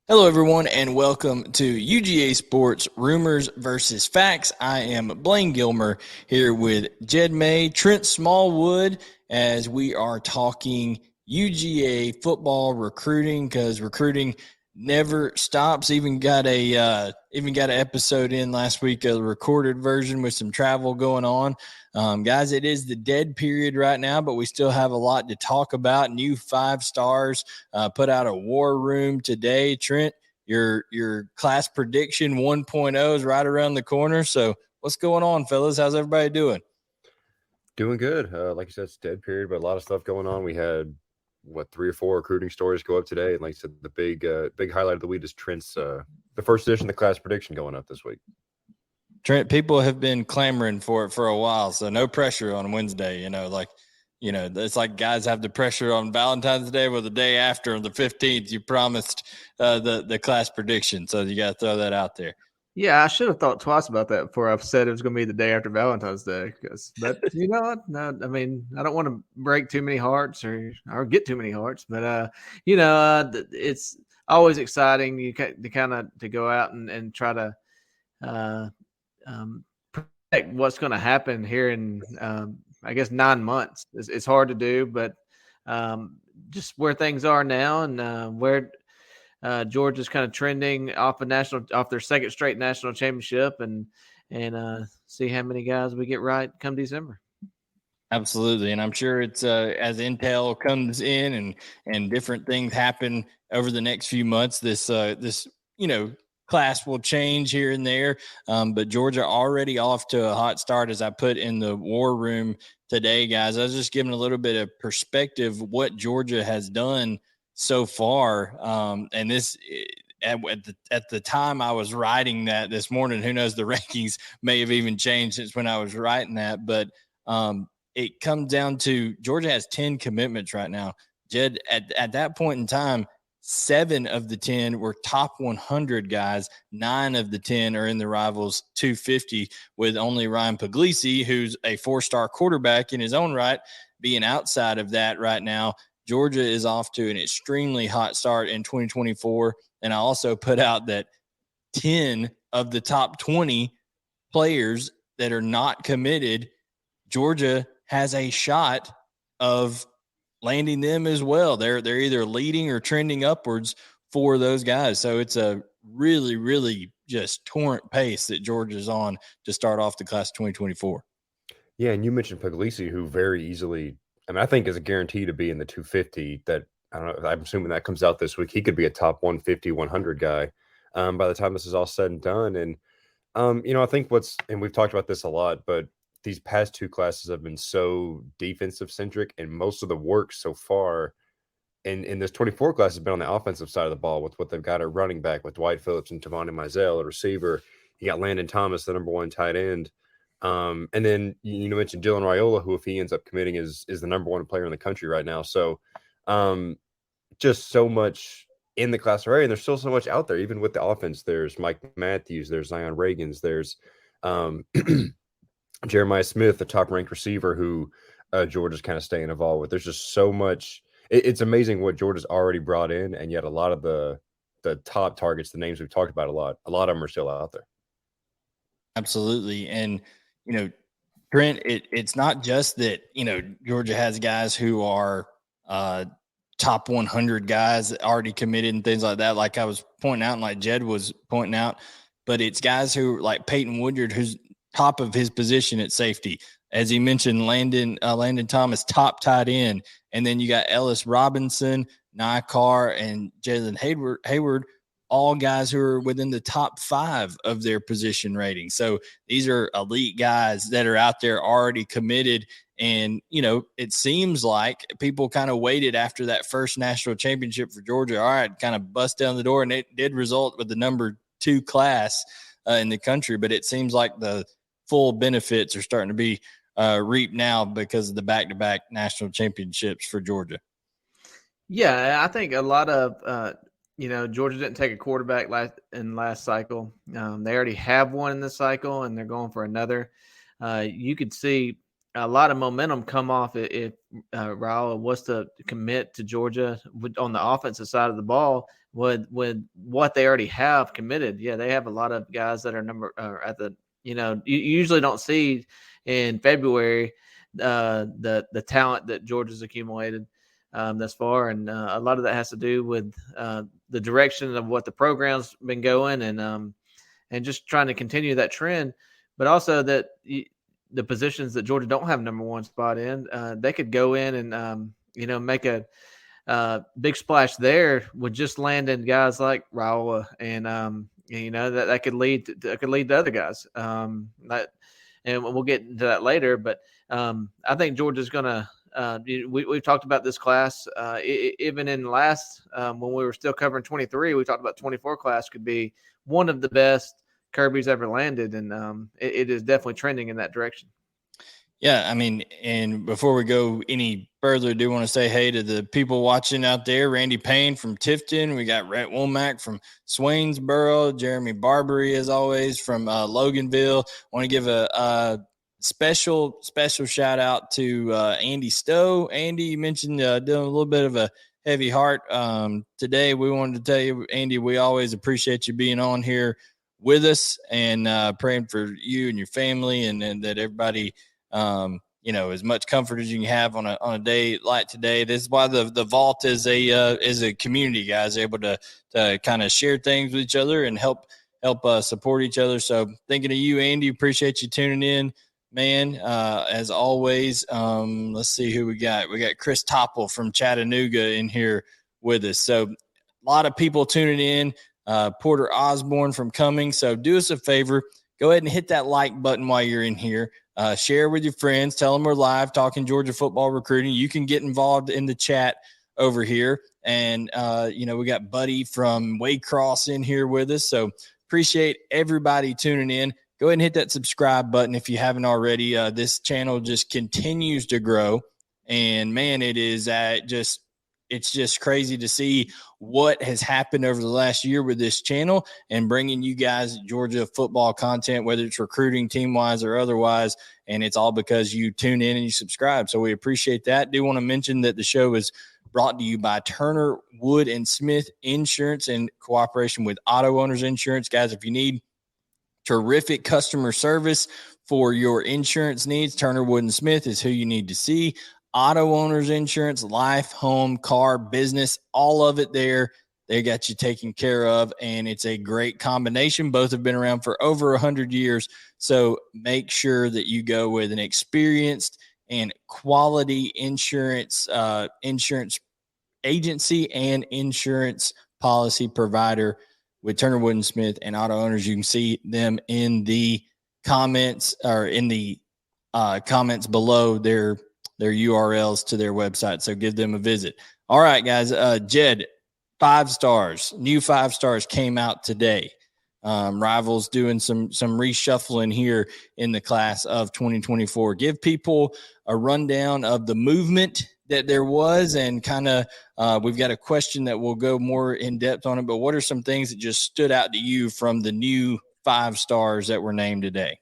Hello, everyone, and welcome to UGA Sports Rumors versus Facts. I am Blayne Gilmer here with Jed May, Trent Smallwood, as we are talking UGA football recruiting, because recruiting never stops. Even got an episode in last week, a recorded version with some travel going on. Guys, it is the dead period right now, but we still have a lot to talk about. New 5 stars put out a war room today. Trent, your class prediction 1.0 is right around the corner. So what's going on, fellas? How's everybody doing? Doing good. Like you said, it's dead period, but a lot of stuff going on. We had 3 or 4 recruiting stories go up today, and like I said, the big highlight of the week is Trent's the first edition of the class prediction going up this week. Trent, people have been clamoring for it for a while, so no pressure on Wednesday. It's like guys have the pressure on Valentine's Day, or the day after, on the 15th, you promised the class prediction, so you got to throw that out there. Yeah, I should have thought twice about that before I've said it was going to be the day after Valentine's Day. But you know what? No, I mean, I don't want to break too many hearts or get too many hearts. But it's always exciting to go out and try to predict what's going to happen here in I guess 9 months. It's hard to do, but just where things are now and where Georgia's kind of trending off their second straight national championship, and see how many guys we get right come December. Absolutely, and I'm sure it's as intel comes in and different things happen over the next few months. This class will change here and there, but Georgia already off to a hot start, as I put in the war room today, guys. I was just giving a little bit of perspective what Georgia has done so far, and this. At the time I was writing that this morning, who knows, the rankings may have even changed since when I was writing that, but it comes down to Georgia has 10 commitments right now. Jed, at that point in time, 7 of the 10 were top 100 guys. 9 of the 10 are in the Rivals 250, with only Ryan Puglisi, who's a 4-star quarterback in his own right, being outside of that right now. Georgia is off to an extremely hot start in 2024. And I also put out that 10 of the top 20 players that are not committed, Georgia has a shot of landing them as well. They're either leading or trending upwards for those guys. So it's a really, really just torrent pace that Georgia's on to start off the class of 2024. Yeah, and you mentioned Puglisi, who very easily, I think is a guarantee to be in the 250. That I don't know. I'm assuming that comes out this week. He could be a top 150, 100 guy by the time this is all said and done. And I think and we've talked about this a lot, but these past 2 classes have been so defensive centric, and most of the work so far in this 24 class has been on the offensive side of the ball with what they've got at running back with Dwight Phillips and Tavonde Mizell at receiver. You got Landon Thomas, the number 1 tight end. And then you mentioned Dylan Raiola, who, if he ends up committing, is the number 1 player in the country right now. So just so much in the class already, and there's still so much out there, even with the offense. There's Mike Matthews, there's Zion Reagans, there's Jeremiah Smith, the top-ranked receiver who Georgia's kind of staying involved with. There's just so much. It's amazing what Georgia's already brought in, and yet a lot of the top targets, the names we've talked about a lot of them are still out there. Absolutely. And, Trent, it's not just that, Georgia has guys who are top 100 guys already committed and things like that, like I was pointing out and like Jed was pointing out, but it's guys who, like Peyton Woodyard, who's top of his position at safety. As he mentioned, Landon Thomas, top tight end. And then you got Ellis Robinson, Nycar, and Jalen Hayward, all guys who are within the top 5 of their position rating. So these are elite guys that are out there already committed. And, it seems like people kind of waited after that first national championship for Georgia. All right, kind of bust down the door, and it did result with the number 2 class in the country. But it seems like the full benefits are starting to be reaped now because of the back-to-back national championships for Georgia. Yeah, I think a lot of Georgia didn't take a quarterback last cycle. They already have one in this cycle, and they're going for another. You could see a lot of momentum come off if Raiola was to commit to Georgia on the offensive side of the ball with what they already have committed. Yeah, they have a lot of guys that are at the, you usually don't see in February the talent that Georgia's accumulated thus far, and a lot of that has to do with the direction of what the program's been going, and just trying to continue that trend, but also that the positions that Georgia don't have number one spot in, they could go in and make a big splash there with just landing guys like Raiola, and that could lead to other guys. And we'll get into that later, but I think Georgia's going to. We've talked about this class even in the last when we were still covering 23. We talked about 24 class could be one of the best Kirby's ever landed, and it is definitely trending in that direction. Yeah, I mean, and before we go any further, I do want to say hey to the people watching out there. Randy Payne from Tifton. We got Rhett Womack from Swainsboro. Jeremy Barbary, as always, from Loganville. Want to give a special shout out to Andy Stowe. Andy, you mentioned doing a little bit of a heavy heart today. We wanted to tell you, Andy, we always appreciate you being on here with us and praying for you and your family, and that everybody as much comfort as you can have on a day like today. This is why the vault is a community, guys, able to kind of share things with each other and help support each other. So thinking of you, Andy, appreciate you tuning in, man. As always, let's see who we got. We got Chris Topple from Chattanooga in here with us. So a lot of people tuning in. Porter Osborne from Cummings. So do us a favor, go ahead and hit that like button while you're in here. Share with your friends. Tell them we're live talking Georgia football recruiting. You can get involved in the chat over here. And, we got Buddy from Waycross in here with us. So appreciate everybody tuning in. Go ahead and hit that subscribe button if you haven't already. This channel just continues to grow. And, man, it's just crazy to see what has happened over the last year with this channel and bringing you guys Georgia football content, whether it's recruiting, team-wise, or otherwise. And it's all because you tune in and you subscribe. So we appreciate that. Do want to mention that the show is brought to you by Turner, Wood, and Smith Insurance in cooperation with Auto Owners Insurance. Guys, if you need terrific customer service for your insurance needs, Turner, Wood, and Smith is who you need to see. Auto Owners Insurance, life, home, car, business, all of it there. They got you taken care of, and it's a great combination. Both have been around for over 100 years, so make sure that you go with an experienced and quality insurance agency and insurance policy provider with Turner, Wood, and Smith and Auto Owners. You can see them in the comments or in the comments below their URLs to their website. So give them a visit. All right, guys. Jed, 5 stars, new 5 stars came out today. Rivals doing some reshuffling here in the class of 2024. Give people a rundown of the movement that there was, and kind of we've got a question that will go more in depth on it. But what are some things that just stood out to you from the new 5 stars that were named today?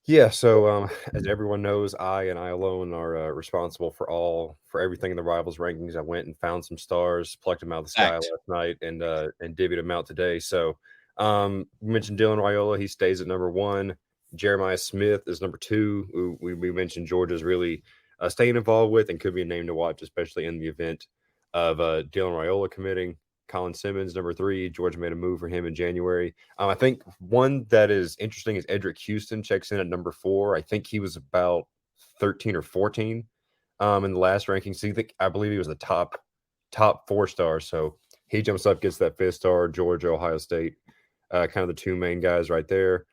Yeah, so as everyone knows, I alone are responsible for everything in the Rivals rankings. I went and found some stars, plucked them out of the sky last night, and divvied them out today. So we mentioned Dylan Raiola. He stays at number 1. Jeremiah Smith is number 2. We mentioned Georgia's really staying involved with and could be a name to watch, especially in the event of Dylan Raiola committing. Colin Simmons, number 3. Georgia made a move for him in January. I think one that is interesting is Edric Houston checks in at number 4. I think he was about 13 or 14 in the last ranking. So I believe he was the top 4 stars. So he jumps up, gets that 5th star. Georgia, Ohio State, kind of the 2 main guys right there.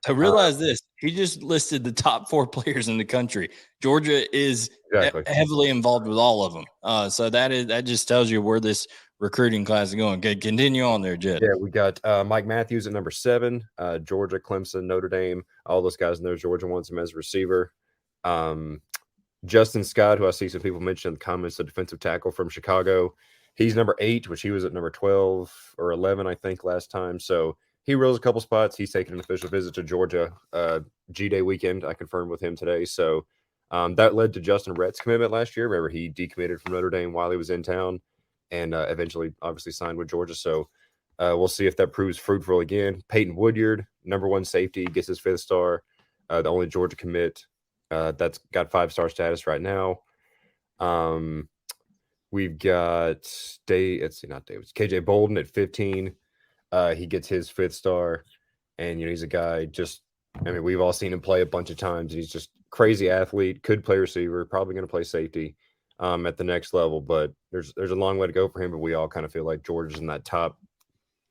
I realize this. He just listed the top 4 players in the country. Georgia is heavily involved with all of them. So that just tells you where this recruiting class is going. Good. Continue on there, Jed. Yeah, we got Mike Matthews at number 7. Georgia, Clemson, Notre Dame. All those guys in there. Georgia wants him as a receiver. Justin Scott, who I see some people mention in the comments, the defensive tackle from Chicago. He's number 8, which he was at number 12 or 11, I think, last time. So he rose a couple spots. He's taking an official visit to Georgia G-Day weekend. I confirmed with him today. So That led to Justin Rhett's commitment last year. Remember, he decommitted from Notre Dame while he was in town and eventually obviously signed with Georgia. So we'll see if that proves fruitful again. Peyton Woodyard, number 1 safety, gets his 5th star. The only Georgia commit that's got 5-star status right now. We've got KJ Bolden at 15. He gets his 5th star. And, he's a guy we've all seen him play a bunch of times. And he's just crazy athlete, could play receiver, probably going to play safety at the next level. But there's a long way to go for him. But we all kind of feel like Georgia's in that top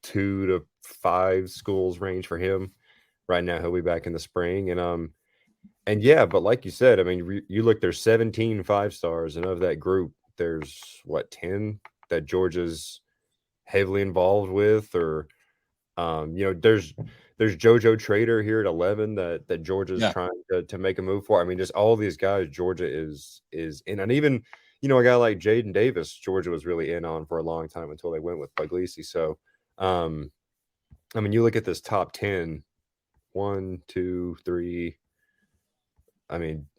2 to 5 schools range for him. Right now, he'll be back in the spring. And yeah, but like you said, you look, there's 17 5-stars. And of that group, there's 10 that Georgia's heavily involved with, or there's JoJo Trader here at 11 that Georgia's trying to make a move for. Just all these guys Georgia is in, and even a guy like Jaden Davis, Georgia was really in on for a long time until they went with Puglisi. So you look at this top 10, 1, 2, 3.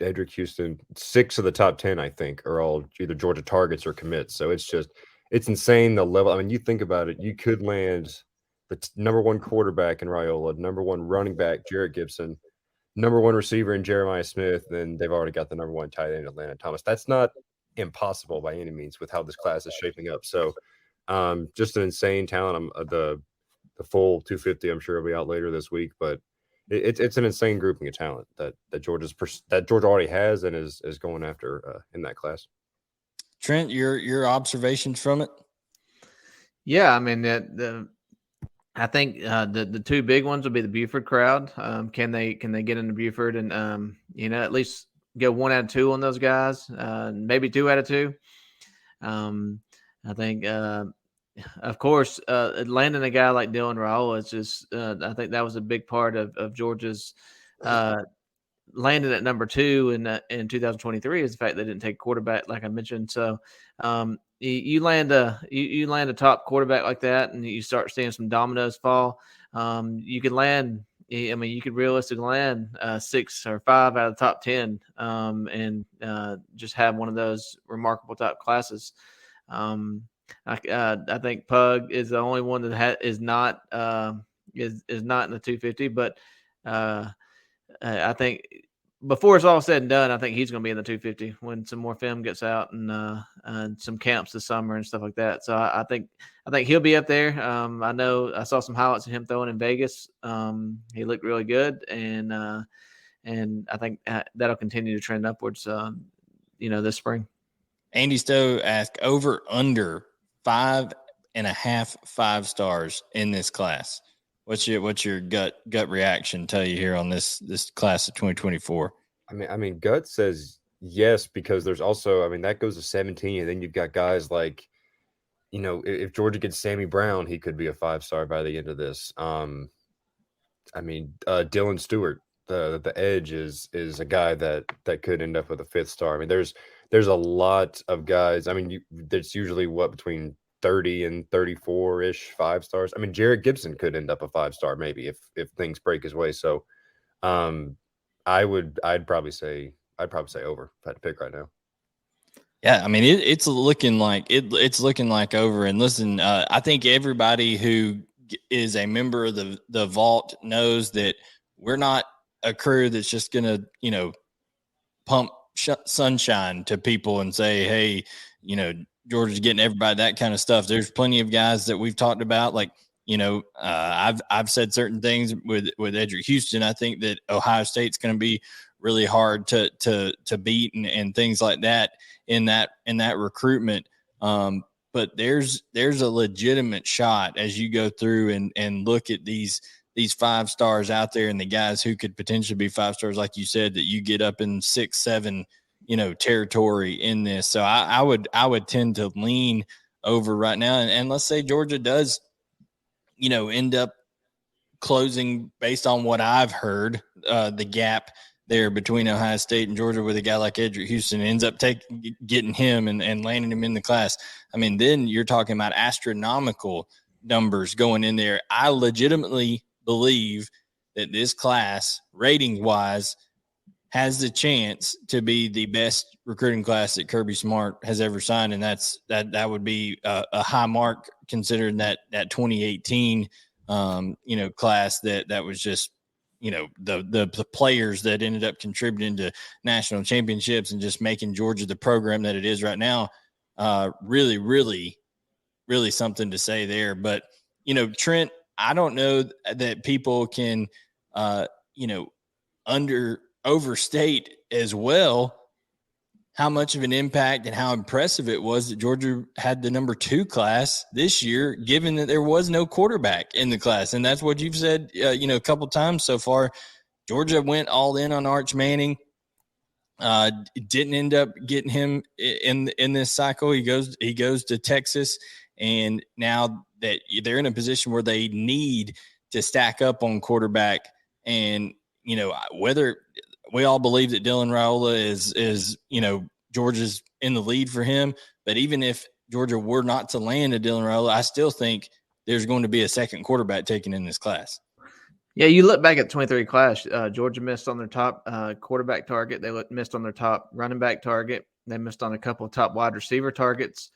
Edric Houston, 6 of the top 10, I think, are all either Georgia targets or commits. So it's insane the level. You think about it, you could land the number 1 quarterback in Raiola, number 1 running back, Jarrett Gibson, number 1 receiver in Jeremiah Smith, then they've already got the number 1 tight end, Atlanta Thomas. That's not impossible by any means with how this class is shaping up. So just an insane talent. The full 250, I'm sure, will be out later this week, but it's an insane grouping of talent that Georgia already has and is going after in that class. Trent, your observations from it? Yeah, I think the 2 big ones will be the Buford crowd. Can they get into Buford and at least go 1 out of 2 on those guys, maybe 2 out of 2. I think of course landing a guy like Dylan Raiola is just I think that was a big part of Georgia's landing at number 2 in 2023 is the fact they didn't take quarterback, like I mentioned. So you land a top quarterback like that, and you start seeing some dominoes fall. You could land. You could realistically land 6 or 5 out of the top 10, and just have one of those remarkable type classes. I think Pug is the only one that is not in the 250, but I think before it's all said and done, I think he's going to be in the 250 when some more film gets out and some camps this summer and stuff like that. So I think he'll be up there. I know I saw some highlights of him throwing in Vegas. He looked really good, and I think that'll continue to trend upwards. This spring. Andy Stowe asked over under 5.5 5-stars in this class. What's your gut reaction tell you here on this class of 2024? Gut says yes, because there's also, that goes to 17, and then you've got guys like, if Georgia gets Sammy Brown, he could be a 5-star by the end of this. Dylan Stewart, the edge is a guy that could end up with a 5th star. There's a lot of guys. There's usually between 30 and 34-ish 5-stars. Jarrett Gibson could end up a 5-star maybe if things break his way. So I'd probably say over if I had to pick right now. Yeah, it's looking like over. And listen, I think everybody who is a member of the Vault knows that we're not a crew that's just gonna pump sunshine to people and say, hey, Georgia's getting everybody, that kind of stuff. There's plenty of guys that we've talked about, like, I've said certain things with Edric Houston. I think that Ohio State's going to be really hard to beat and things like that in that recruitment. But there's a legitimate shot as you go through and look at these 5-stars out there and the guys who could potentially be 5-stars, like you said, that you get up in 6, 7, territory in this. So I would tend to lean over right now. And let's say Georgia does, end up closing, based on what I've heard, the gap there between Ohio State and Georgia with a guy like Edric Houston, ends up getting him and landing him in the class. Then you're talking about astronomical numbers going in there. I legitimately believe that this class, rating wise, has the chance to be the best recruiting class that Kirby Smart has ever signed, and that would be a high mark considering that 2018 class that was just the players that ended up contributing to national championships and just making Georgia the program that it is right now. Really, really, really something to say there. But Trent, I don't know that people can overstate as well how much of an impact and how impressive it was that Georgia had the number 2 class this year, given that there was no quarterback in the class. And that's what you've said, a couple times so far. Georgia went all in on Arch Manning. Didn't end up getting him in this cycle. He goes to Texas, and now that they're in a position where they need to stack up on quarterback, and whether we all believe that Dylan Raiola is Georgia's in the lead for him, but even if Georgia were not to land a Dylan Raiola, I still think there's going to be a second quarterback taken in this class. Yeah, you look back at 23 class, Georgia missed on their top quarterback target. They missed on their top running back target. They missed on a couple of top wide receiver targets.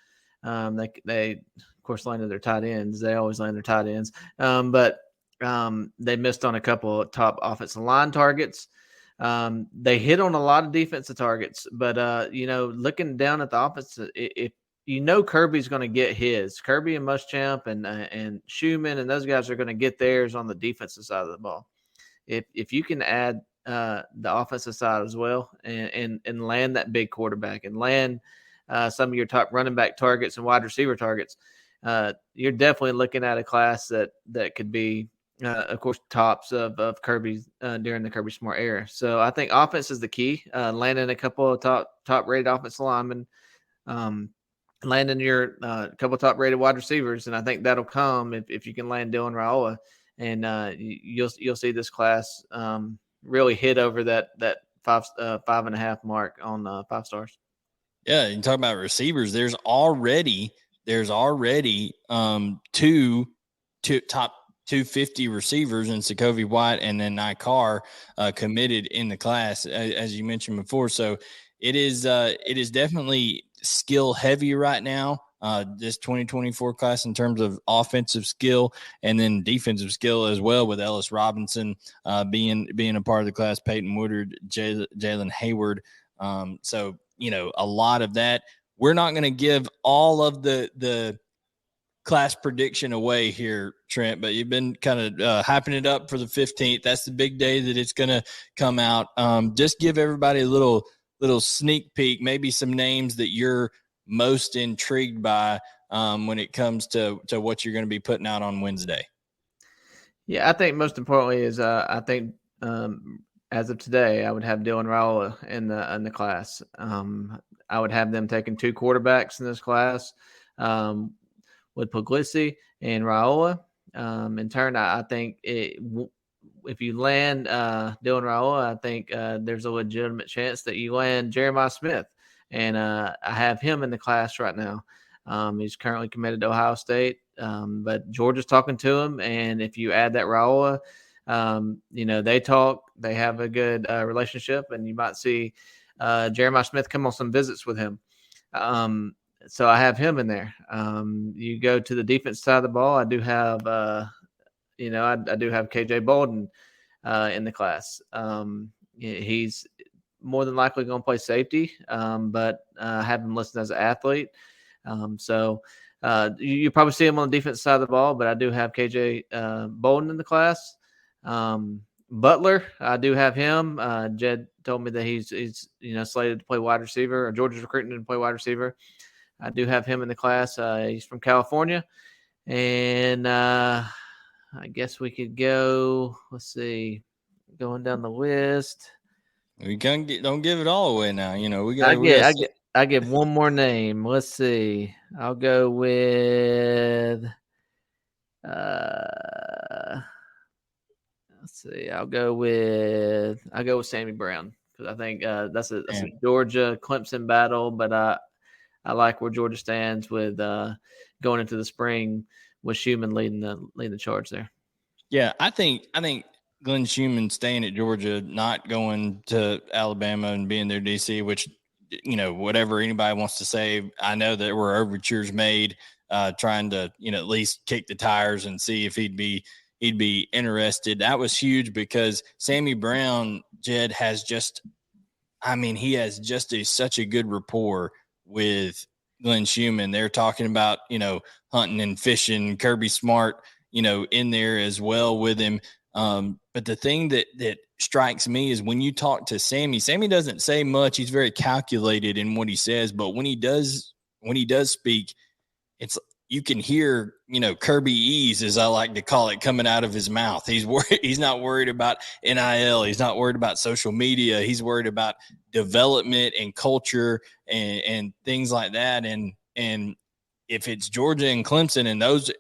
They of course landed their tight ends. They always land their tight ends. But they missed on a couple of top offensive line targets. They hit on a lot of defensive targets, but looking down at the offense, if Kirby's going to get his. Kirby and Muschamp and Schumann and those guys are going to get theirs on the defensive side of the ball. If you can add the offensive side as well and land that big quarterback and land some of your top running back targets and wide receiver targets, you're definitely looking at a class that could be, of course, tops of Kirby during the Kirby Smart era. So I think offense is the key. Landing a couple of top rated offensive linemen. Landing your couple of top rated wide receivers, and I think that'll come if you can land Dylan Raiola, and you'll see this class really hit over that 5.5 mark on 5 stars. Yeah, you talk about receivers. There's already two top 250 receivers in Sokovie White and then Nikar committed in the class, as you mentioned before. So it is definitely skill heavy right now, this 2024 class, in terms of offensive skill and then defensive skill as well, with Ellis Robinson being a part of the class, Peyton Woodard, Jalen Hayward. So a lot of that. We're not going to give all of the class prediction away here, Trent, but you've been kind of hyping it up for the 15th. That's the big day that it's going to come out. Just give everybody a little sneak peek, maybe some names that you're most intrigued by when it comes to what you're going to be putting out on Wednesday. Yeah, I think most importantly is I think as of today, I would have Dylan Raiola in the class. I would have them taking 2 quarterbacks in this class with Puglisi and Raiola. In turn, I think if you land Dylan Raiola, I think there's a legitimate chance that you land Jeremiah Smith. And I have him in the class right now. He's currently committed to Ohio State, but Georgia's talking to him. And if you add that Raiola, they talk, they have a good relationship, and you might see Jeremiah Smith come on some visits with him. So I have him in there. You go to the defense side of the ball, I do have I do have KJ Bolden in the class. He's more than likely going to play safety, but I have him listed as an athlete. So you probably see him on the defense side of the ball, but I do have KJ Bolden in the class. Butler, I do have him. Jed told me that he's slated to play wide receiver, or Georgia's recruiting to play wide receiver. I do have him in the class. He's from California. And I guess we could go, let's see, going down the list. We don't give it all away now. We got. I get one more name. Let's see. I'll go with. Let's see. I'll go with Sammy Brown, because I think that's a Georgia Clemson battle. But I like where Georgia stands with going into the spring with Schumann leading the charge there. Yeah, I think Glenn Schumann staying at Georgia, not going to Alabama and being their DC, which, whatever anybody wants to say, I know there were overtures made trying to, at least kick the tires and see if he'd be interested. That was huge because Sammy Brown, Jed, has just, he has just such a good rapport with Glenn Schumann. They're talking about, hunting and fishing, Kirby Smart, in there as well with him. But the thing that strikes me is when you talk to Sammy doesn't say much. He's very calculated in what he says, but when he does speak, it's, you can hear, Kirby ease, as I like to call it, coming out of his mouth. He's worried. He's not worried about NIL. He's not worried about social media. He's worried about development and culture and things like that. And if it's Georgia and Clemson, and those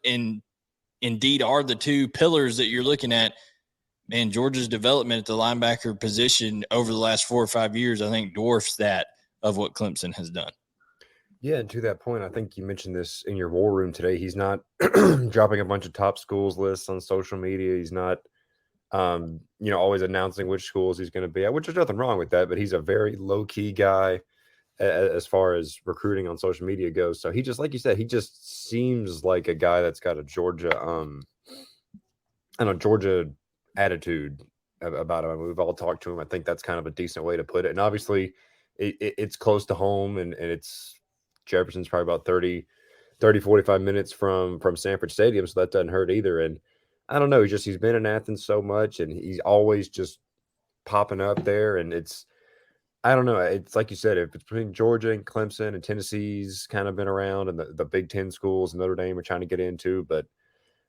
indeed are the two pillars that you're looking at, man, Georgia's development at the linebacker position over the last 4 or 5 years, I think, dwarfs that of what Clemson has done. Yeah, and to that point, I think you mentioned this in your war room today. He's not dropping a bunch of top schools lists on social media. He's not, always announcing which schools he's going to be at, which there's nothing wrong with that. But he's a very low-key guy as far as recruiting on social media goes. So he just, like you said, he just seems like a guy that's got a Georgia, Georgia attitude about him. We've all talked to him. I think that's kind of a decent way to put it. And obviously, it's close to home, and it's Jefferson's probably about 45 minutes from Sanford Stadium, so that doesn't hurt either. And I don't know, he's been in Athens so much, and he's always just popping up there. And I don't know, it's like you said, if it's between Georgia and Clemson and Tennessee's kind of been around, and the Big Ten schools and Notre Dame are trying to get into, but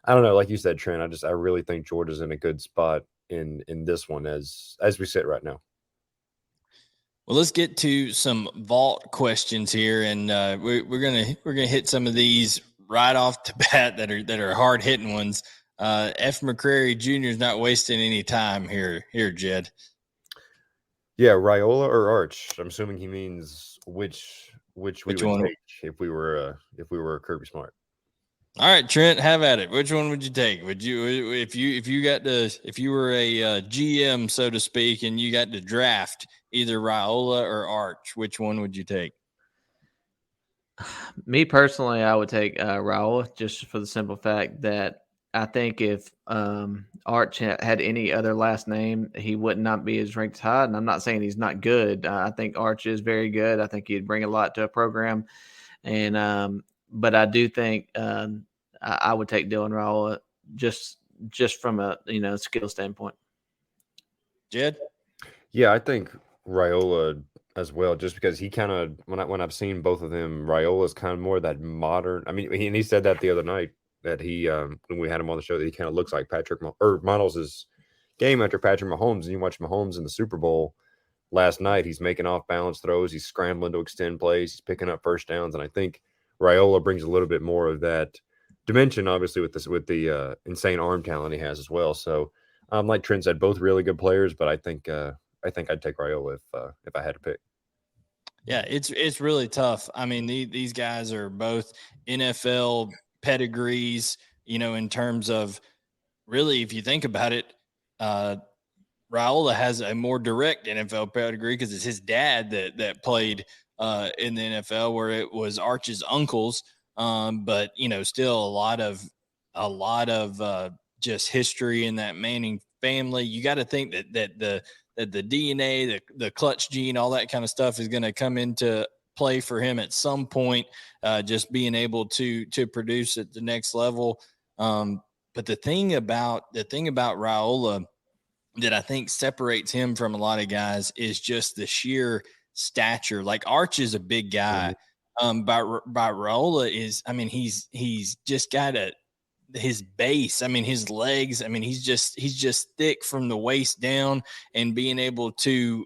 I don't know, like you said, Trent, I really think Georgia's in a good spot in this one as we sit right now. Well, let's get to some vault questions here, and we're gonna hit some of these right off the bat that are hard hitting ones. F. McCrary Jr. is not wasting any time here, Jed. Yeah, Raiola or Arch. I'm assuming he means which we would one? Take if we were Kirby Smart. All right, Trent, have at it. Which one would you take? Would you, if you were a GM, so to speak, and you got to draft either Raiola or Arch, which one would you take? Me personally, I would take Raiola, just for the simple fact that I think if Arch had any other last name, he would not be as ranked high. And I'm not saying he's not good. I think Arch is very good. I think he'd bring a lot to a program. And but I do think I would take Dylan Raiola just from a skill standpoint. Jed? Yeah, I think Raiola as well, just because he kind of, when I've seen both of them, Raiola is kind of more that modern. I mean, he said that the other night that he when we had him on the show, that he kind of looks like models game after Patrick Mahomes. And you watch Mahomes in the Super Bowl last night, he's making off balance throws, he's scrambling to extend plays, he's picking up first downs, and I think Raiola brings a little bit more of that dimension, obviously with the insane arm talent he has as well. So, like Trent said, both really good players, but I think I'd take Raiola if I had to pick. Yeah, it's really tough. I mean, these guys are both NFL pedigrees, in terms of, really, if you think about it, Raiola has a more direct NFL pedigree because it's his dad that played in the NFL, where it was Arch's uncles. But still a lot of just history in that Manning family. You got to think that the DNA, the clutch gene, all that kind of stuff is going to come into play for him at some point. Just being able to produce at the next level. But the thing about Raiola that I think separates him from a lot of guys is just the sheer stature. Like, Arch is a big guy. By Raiola is, he's just got his base. His legs. He's just thick from the waist down, and being able to,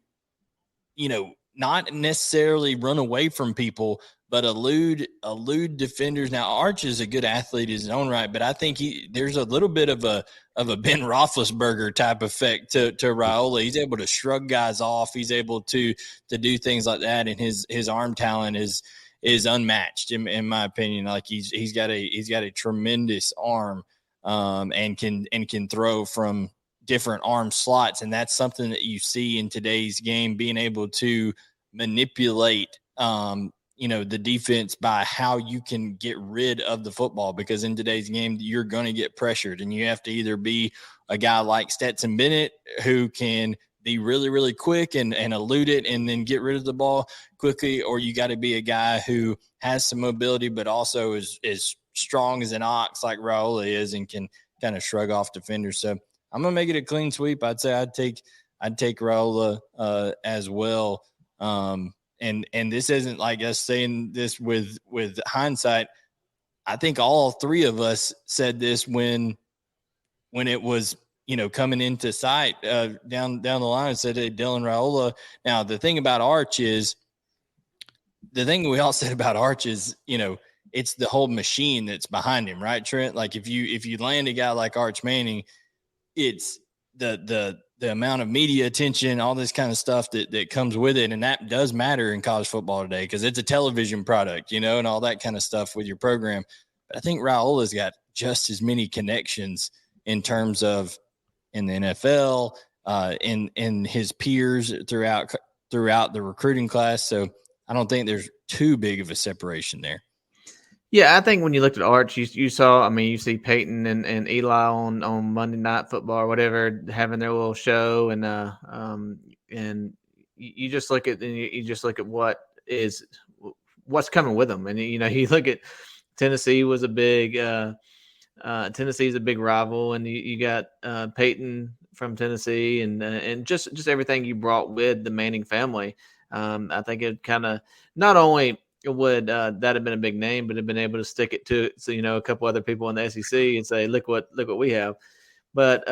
not necessarily run away from people, but elude defenders. Now, Arch is a good athlete in his own right, but I think there's a little bit of a Ben Roethlisberger type effect to Raiola. He's able to shrug guys off. He's able to do things like that, and his arm talent is unmatched in my opinion. Like, he's got a tremendous arm, and can throw from different arm slots. And that's something that you see in today's game, being able to manipulate, the defense by how you can get rid of the football, because in today's game, you're going to get pressured, and you have to either be a guy like Stetson Bennett who can be really, really quick and elude it and then get rid of the ball quickly, or you got to be a guy who has some mobility but also is strong as an ox like Raiola is and can kind of shrug off defenders. So I'm going to make it a clean sweep. I'd say I'd take Raiola as well. And this isn't like us saying this with hindsight. I think all three of us said this when it was, coming into sight down the line, said that Dylan Raiola. Now, the thing about Arch is, the thing we all said about Arch is, it's the whole machine that's behind him, right, Trent? Like if you land a guy like Arch Manning, it's the amount of media attention, all this kind of stuff that comes with it. And that does matter in college football today because it's a television product, and all that kind of stuff with your program. But I think Raiola's got just as many connections in terms of in the NFL, in his peers throughout the recruiting class. So I don't think there's too big of a separation there. Yeah, I think when you looked at Arch, you saw, you see Peyton and Eli on Monday Night Football or whatever, having their little show, and you just look at what's coming with them, and you look at Tennessee was a big Tennessee's a big rival, and you got Peyton from Tennessee, and just everything you brought with the Manning family. I think it kind of not only would that have been a big name, but have been able to stick it to a couple other people in the SEC and say, look what we have. But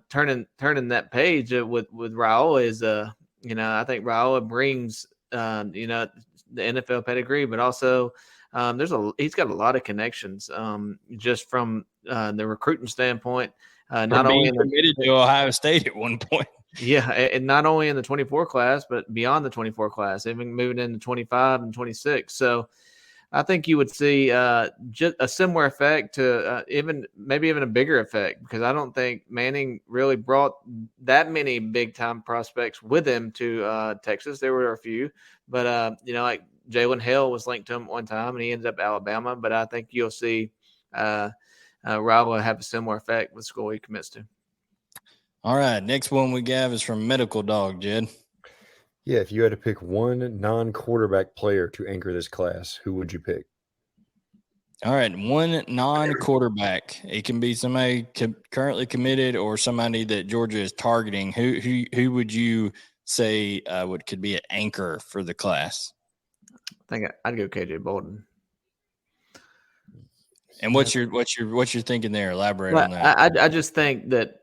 turning that page with Raiola is I think Raiola brings the NFL pedigree, but also he's got a lot of connections just from the recruiting standpoint. Not only committed to Ohio State at one point. Yeah, and not only in the 24 class, but beyond the 24 class, even moving into 25 and 26. So I think you would see just a similar effect to maybe even a bigger effect, because I don't think Manning really brought that many big-time prospects with him to Texas. There were a few, but, like Jalen Hill was linked to him at one time, and he ended up Alabama. But I think you'll see Raiola have a similar effect with the school he commits to. All right, next one we got is from Medical Dog, Jed. Yeah, if you had to pick one non-quarterback player to anchor this class, who would you pick? All right, one non-quarterback. It can be somebody currently committed or somebody that Georgia is targeting. Who would you say could be an anchor for the class? I think I'd go KJ Bolden. And what's your thinking there? Elaborate on that. I just think that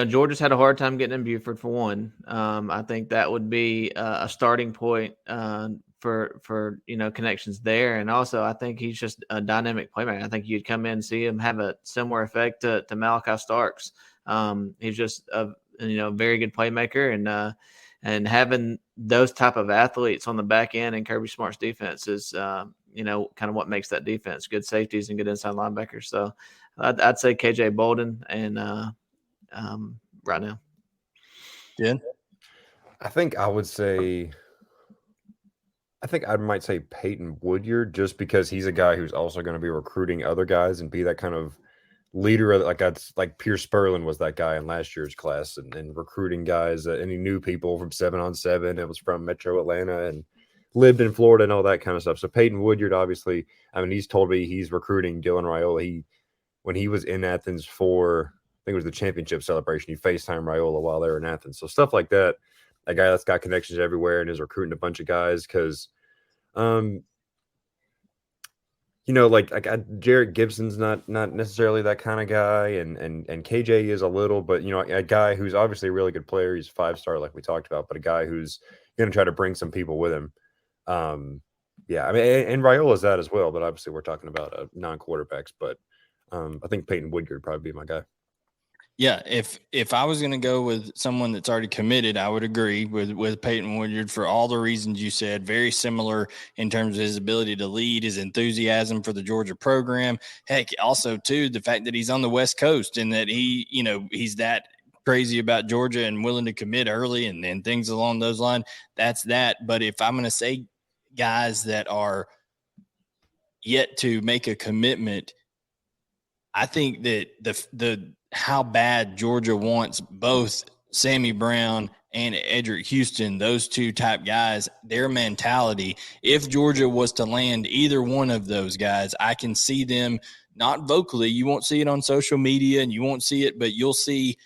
Georgia's had a hard time getting in Buford for one. I think that would be a starting point for connections there, and also I think he's just a dynamic playmaker. I think you'd come in and see him have a similar effect to Malachi Starks. He's just a very good playmaker, and having those type of athletes on the back end in Kirby Smart's defense is kind of what makes that defense. Good safeties and good inside linebackers. So I'd say KJ Bolden and right now. Yeah. I think I might say Peyton Woodyard, just because he's a guy who's also going to be recruiting other guys and be that kind of leader. Like Pierce Spurlin was that guy in last year's class and recruiting guys, and he knew people from 7-on-7. It was from Metro Atlanta and lived in Florida and all that kind of stuff. So Peyton Woodyard, obviously, he's told me he's recruiting Dylan Raiola. When he was in Athens for, I think it was the championship celebration, he FaceTimed Raiola while they were in Athens. So stuff like that. A guy that's got connections everywhere and is recruiting a bunch of guys because, Jarrett Gibson's not necessarily that kind of guy, and KJ is a little, but a guy who's obviously a really good player. He's 5-star, like we talked about, but a guy who's going to try to bring some people with him. And Raiola's that as well, but obviously we're talking about non-quarterbacks. But I think Peyton Woodyard would probably be my guy. Yeah, if I was going to go with someone that's already committed, I would agree with Peyton Woodyard for all the reasons you said. Very similar in terms of his ability to lead, his enthusiasm for the Georgia program. Heck, also too the fact that he's on the West Coast and that he's that crazy about Georgia and willing to commit early and things along those lines, that's that. But if I'm going to say guys that are yet to make a commitment, I think that the how bad Georgia wants both Sammy Brown and Edric Houston, those two type guys, their mentality, if Georgia was to land either one of those guys, I can see them not vocally. You won't see it on social media and you won't see it, but you'll see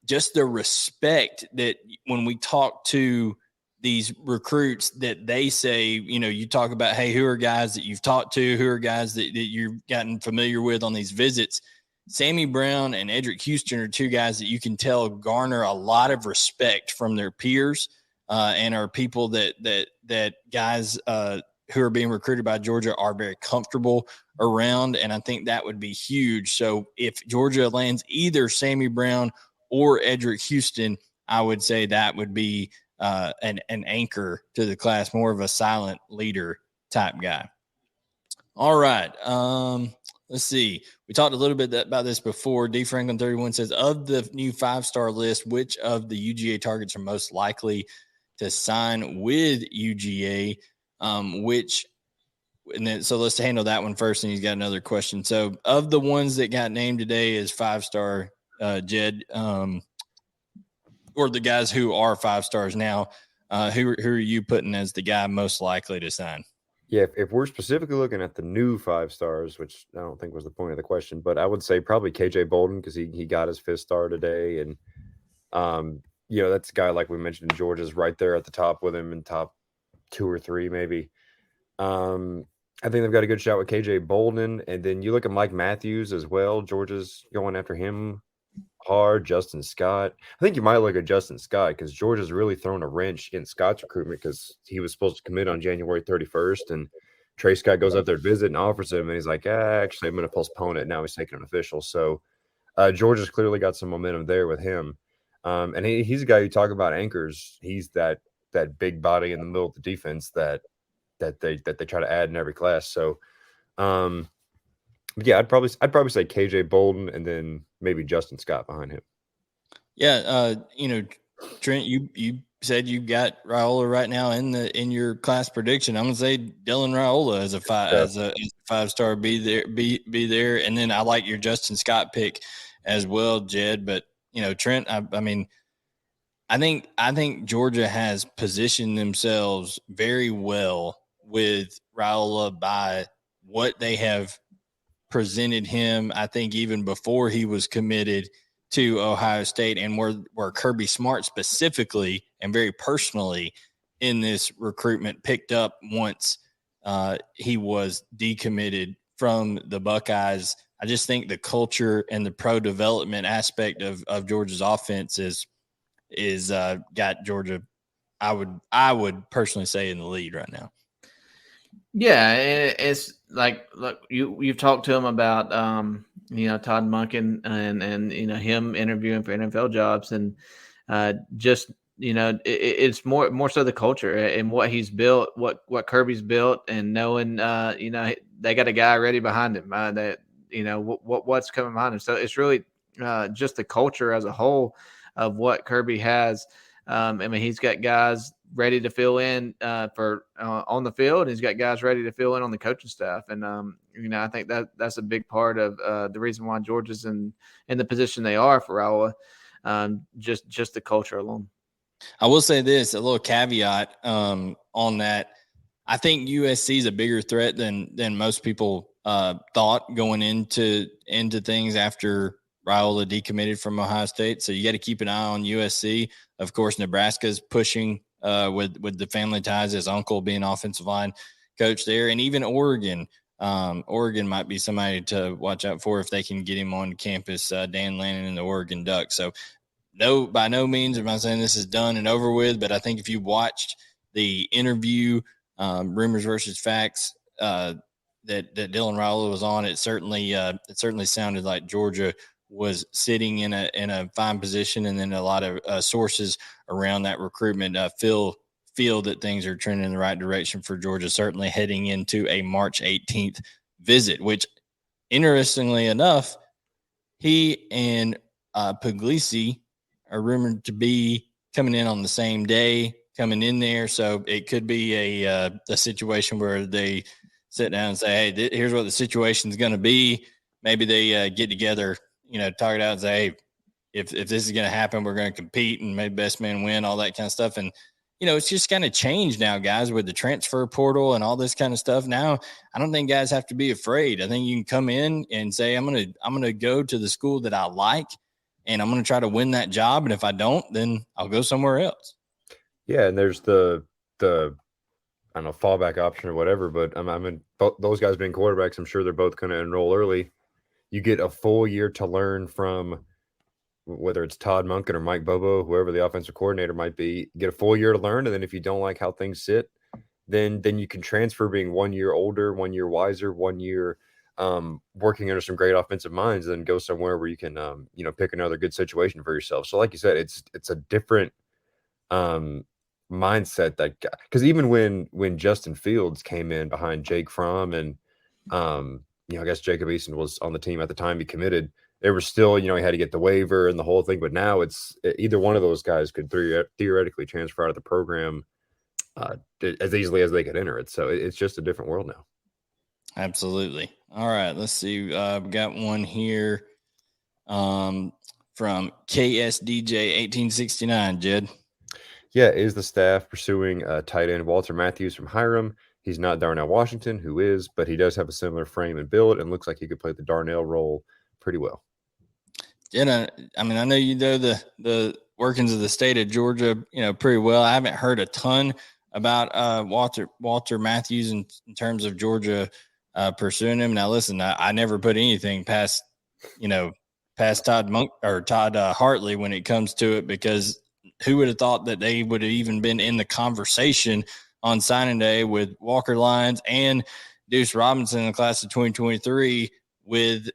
just the respect that when we talk to these recruits that they say, you talk about, hey, who are guys that you've talked to, who are guys that you've gotten familiar with on these visits. Sammy Brown and Edric Houston are two guys that you can tell garner a lot of respect from their peers and are people that guys who are being recruited by Georgia are very comfortable around. And I think that would be huge. So if Georgia lands either Sammy Brown or Edric Houston, I would say that would be an anchor to the class, more of a silent leader type guy. All right. Let's see. We talked a little bit about this before. D. Franklin 31 says, of the new 5-star list, which of the UGA targets are most likely to sign with UGA? So let's handle that one first, and he's got another question. So of the ones that got named today as 5-star, Jed, or the guys who are 5 stars now, who are you putting as the guy most likely to sign? Yeah, if we're specifically looking at the new 5 stars, which I don't think was the point of the question, but I would say probably KJ Bolden because he got his 5th star today. And, that's a guy, like we mentioned, Georgia's right there at the top with him in top 2 or 3 maybe. I think they've got a good shot with KJ Bolden. And then you look at Mike Matthews as well. Georgia's going after him hard. Justin Scott. I think you might look at Justin Scott because Georgia's really thrown a wrench in Scott's recruitment because he was supposed to commit on January 31st. And Trey Scott goes up there to visit and offers him. And he's like, actually, I'm going to postpone it. Now he's taking an official. So Georgia's clearly got some momentum there with him. And he's a guy you talk about anchors. He's that big body in the middle of the defense that they try to add in every class. So, yeah, I'd probably say KJ Bolden and then maybe Justin Scott behind him. Yeah, Trent, you said you got Raiola right now in your class prediction. I'm gonna say Dylan Raiola as a 5-star be there, and then I like your Justin Scott pick as well, Jed. But Trent, I think Georgia has positioned themselves very well with Raiola by what they have presented him. I think even before he was committed to Ohio State, and where Kirby Smart specifically and very personally in this recruitment picked up once he was decommitted from the Buckeyes. I just think the culture and the pro development aspect of Georgia's offense is got Georgia, I would personally say, in the lead right now. Yeah, it's like, look, you've talked to him about Todd Monken and him interviewing for NFL jobs, and it's more so the culture and what he's built, what Kirby's built, and knowing they got a guy ready behind him that what's coming behind him. So it's really just the culture as a whole of what Kirby has. He's got guys ready to fill in for on the field. And he's got guys ready to fill in on the coaching staff. And, I think that's a big part of the reason why Georgia's in the position they are for Raiola, just the culture alone. I will say this, a little caveat on that. I think USC is a bigger threat than most people thought going into things after Raiola decommitted from Ohio State. So you got to keep an eye on USC. Of course, Nebraska's pushing with the family ties, his uncle being offensive line coach there, and even Oregon. Oregon might be somebody to watch out for if they can get him on campus, Dan Lannon and the Oregon Ducks. So by no means am I saying this is done and over with, but I think if you watched the interview, Rumors versus Facts, that Dylan Raiola was on, it certainly sounded like Georgia was sitting in a fine position, and then a lot of sources around that recruitment feel that things are trending in the right direction for Georgia, certainly heading into a March 18th visit, which, interestingly enough, he and Puglisi rumored to be coming in on the same day, coming in there. So it could be a situation where they sit down and say, hey, here's what the situation is going to be. Maybe they get together, talk it out and say, hey, if this is going to happen, we're going to compete and maybe best man win, all that kind of stuff. And, it's just kind of changed now, guys, with the transfer portal and all this kind of stuff. Now, I don't think guys have to be afraid. I think you can come in and say, I'm going to go to the school that I like, and I'm going to try to win that job. And if I don't, then I'll go somewhere else. Yeah. And there's the I don't know, fallback option or whatever, but those guys being quarterbacks, I'm sure they're both going to enroll early. You get a full year to learn from whether it's Todd Monken or Mike Bobo, whoever the offensive coordinator might be, get a full year to learn. And then if you don't like how things sit, then you can transfer being 1 year older, 1 year wiser, 1 year working under some great offensive minds, and then go somewhere where you can, pick another good situation for yourself. So like you said, it's a different mindset because even when Justin Fields came in behind Jake Fromm and, I guess Jacob Eason was on the team at the time he committed, there was still, he had to get the waiver and the whole thing. But now it's either one of those guys could theoretically transfer out of the program as easily as they could enter it. So it's just a different world now. Absolutely. All right. Let's see. We got one here from KSDJ 1869, Jed. Yeah. Is the staff pursuing tight end Walter Matthews from Hiram? He's not Darnell Washington, who is, but he does have a similar frame and build and looks like he could play the Darnell role pretty well. Yeah, I know you know the workings of the state of Georgia, pretty well. I haven't heard a ton about Walter Matthews in terms of Georgia pursuing him. Now, listen, I never put anything past Todd Hartley when it comes to it, because who would have thought that they would have even been in the conversation on signing day with Walker Lyons and Deuce Robinson in the class of 2023 with,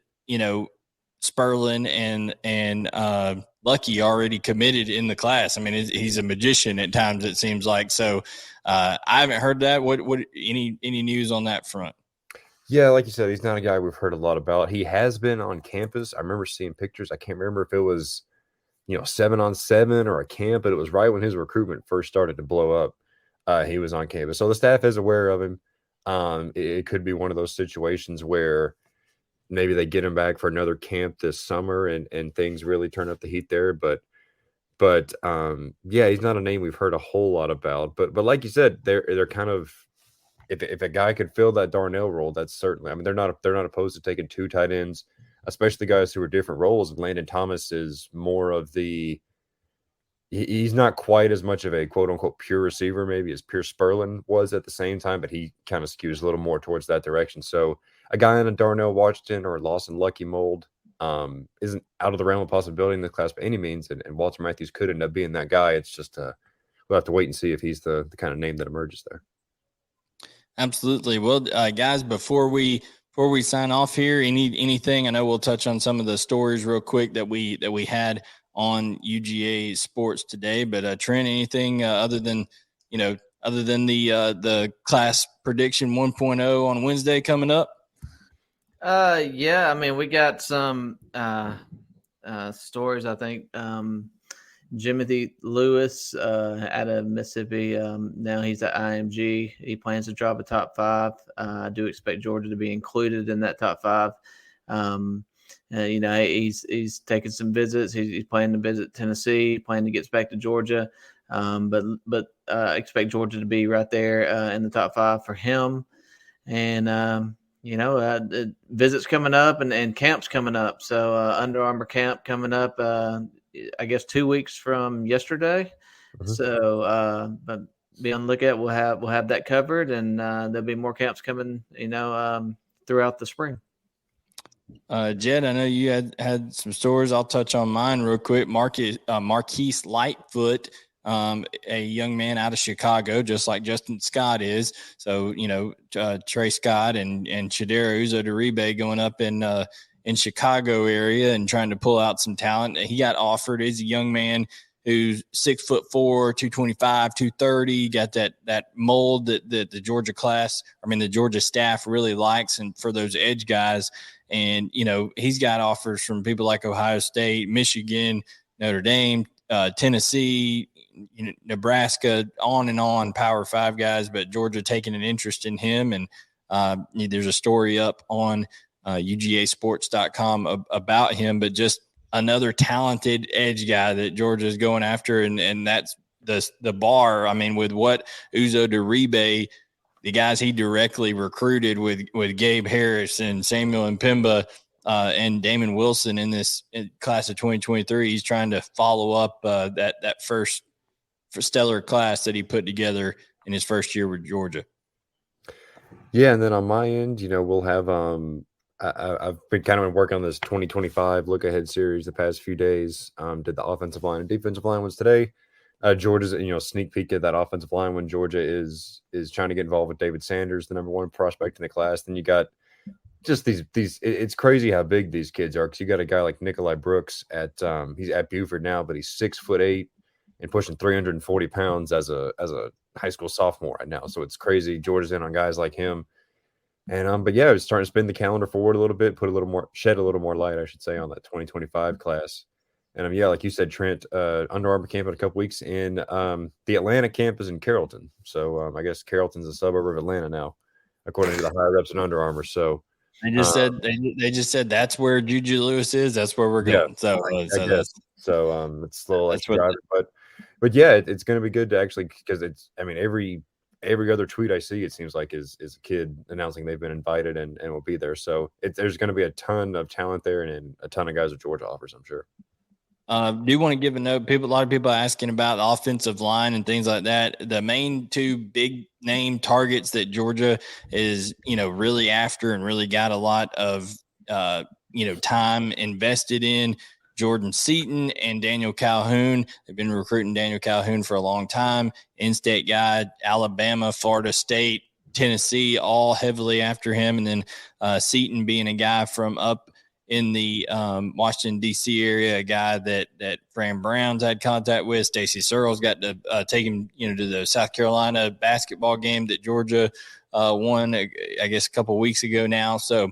Sperlin and Lucky already committed in the class. I mean, he's a magician at times, it seems like. So I haven't heard that. What any news on that front? Yeah, like you said, he's not a guy we've heard a lot about. He has been on campus. I remember seeing pictures. I can't remember if it was, 7-on-7 or a camp, but it was right when his recruitment first started to blow up. He was on campus. So the staff is aware of him. It could be one of those situations where maybe they get him back for another camp this summer and things really turn up the heat there. But yeah, he's not a name we've heard a whole lot about. But like you said, they're kind of, if a guy could fill that Darnell role, that's certainly, they're not opposed to taking two tight ends, especially guys who are different roles. And Landon Thomas is more of he's not quite as much of a quote unquote pure receiver, maybe as Pierce Sperlin was at the same time, but he kind of skews a little more towards that direction. So a guy in a Darnell Washington or Lawson Lucky mold isn't out of the realm of possibility in the class by any means. And Walter Matthews could end up being that guy. It's just we'll have to wait and see if he's the kind of name that emerges there. Absolutely. Well, guys, before we sign off here, anything, I know we'll touch on some of the stories real quick that we had on UGA Sports today, but Trent, anything other than the class prediction 1.0 on Wednesday coming up? Yeah, we got some stories. I think Jimothy Lewis out of Mississippi. Now he's at IMG. He plans to drop a top 5. I do expect Georgia to be included in that top 5. He's taking some visits. He's planning to visit Tennessee, planning to get back to Georgia. But expect Georgia to be right there in the top 5 for him. And visits coming up and camps coming up. So Under Armour camp coming up. I guess 2 weeks from yesterday. Mm-hmm. So, but be on the lookout. We'll have that covered, and there'll be more camps coming, throughout the spring. Jed, I know you had some stories. I'll touch on mine real quick. Marquise Lightfoot, a young man out of Chicago, just like Justin Scott is. So, Trey Scott and Chidera Uzo-Deribe going up in Chicago area and trying to pull out some talent. He got offered as a young man who's 6'4", 225, 230, got that mold that the Georgia the Georgia staff really likes, and for those edge guys. And, he's got offers from people like Ohio State, Michigan, Notre Dame, Tennessee, Nebraska, on and on, Power 5 guys, but Georgia taking an interest in him. And there's a story up on UGAsports.com about him, but just another talented edge guy that Georgia is going after. And that's the bar. I mean, with what Uzo Deribe, the guys he directly recruited with Gabe Harris and Samuel Mpemba and Damon Wilson in this class of 2023, he's trying to follow up that first stellar class that he put together in his first year with Georgia. Yeah, and then on my end, we'll have I've been kind of working on this 2025 look ahead series the past few days. Did the offensive line and defensive line ones today. Georgia's sneak peek at that offensive line when Georgia is trying to get involved with David Sanders, the number one prospect in the class. Then you got just these it's crazy how big these kids are, because you got a guy like Nikolai Brooks he's at Buford now, but he's 6'8" and pushing 340 pounds as a high school sophomore right now. So it's crazy. Georgia's in on guys like him. And but yeah, I was starting to spin the calendar forward a little bit, shed a little more light, I should say, on that 2025 class. And yeah, like you said, Trent, Under Armour camp in a couple weeks, and the Atlanta camp is in Carrollton. So I guess Carrollton's a suburb of Atlanta now, according to the higher ups in Under Armour. So they just said that's where Juju Lewis is. That's where we're going. Yeah, so it's a little that's extra driving, but yeah, it's going to be good to actually, because every other tweet I see, it seems like is a kid announcing they've been invited and will be there. So there's going to be a ton of talent there, and a ton of guys that Georgia offers, I'm sure. Do want to give a note. A lot of people are asking about the offensive line and things like that. The main two big name targets that Georgia is, really after and really got a lot of, time invested in, Jordan Seaton and Daniel Calhoun. They've been recruiting Daniel Calhoun for a long time. In-state guy, Alabama, Florida State, Tennessee, all heavily after him. And then Seaton being a guy from up in the Washington, D.C. area, a guy that Fran Brown's had contact with. Stacey Searles got to take him, to the South Carolina basketball game that Georgia won, I guess, a couple of weeks ago now. So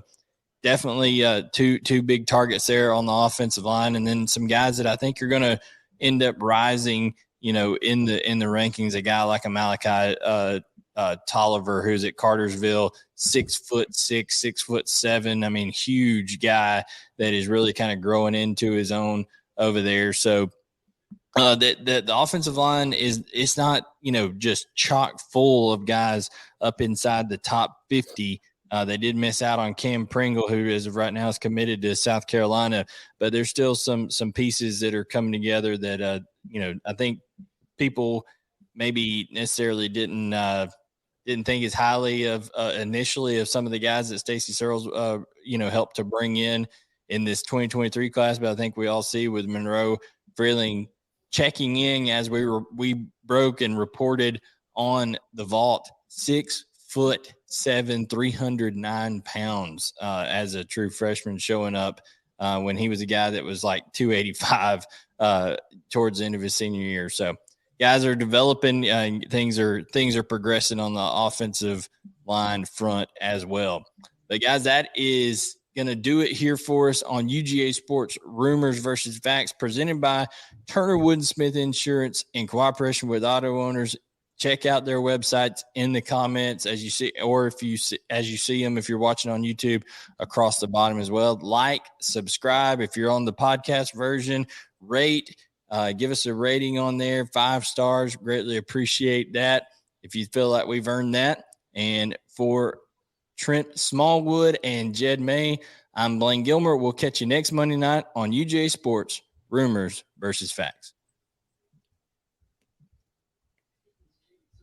definitely two big targets there on the offensive line, and then some guys that I think are going to end up rising, in the rankings. A guy like a Malachi Tolliver, who's at Cartersville, 6'6", 6'7". I mean, huge guy that is really kind of growing into his own over there. So the offensive line it's not, just chock full of guys up inside the top 50. They did miss out on Cam Pringle, who as of right now is committed to South Carolina, but there's still some pieces that are coming together that, I think people maybe necessarily didn't think as highly of initially of some of the guys that Stacey Searles, helped to bring in this 2023 class. But I think we all see with Monroe Freeling checking in as we broke and reported on the vault, 6'7", 309 pounds as a true freshman, showing up when he was a guy that was like 285 towards the end of his senior year. So guys are developing. Things are progressing on the offensive line front as well. But guys, that is going to do it here for us on UGA Sports Rumors versus Facts, presented by Turner Wood & Smith Insurance in cooperation with auto owners. Check out their websites in the comments as you see, or as you see them, if you're watching on YouTube, across the bottom as well. Like, subscribe. If you're on the podcast version, rate. Give us a rating on there, 5 stars. Greatly appreciate that if you feel like we've earned that. And for Trent Smallwood and Jed May, I'm Blayne Gilmer. We'll catch you next Monday night on UGA Sports Rumors versus Facts.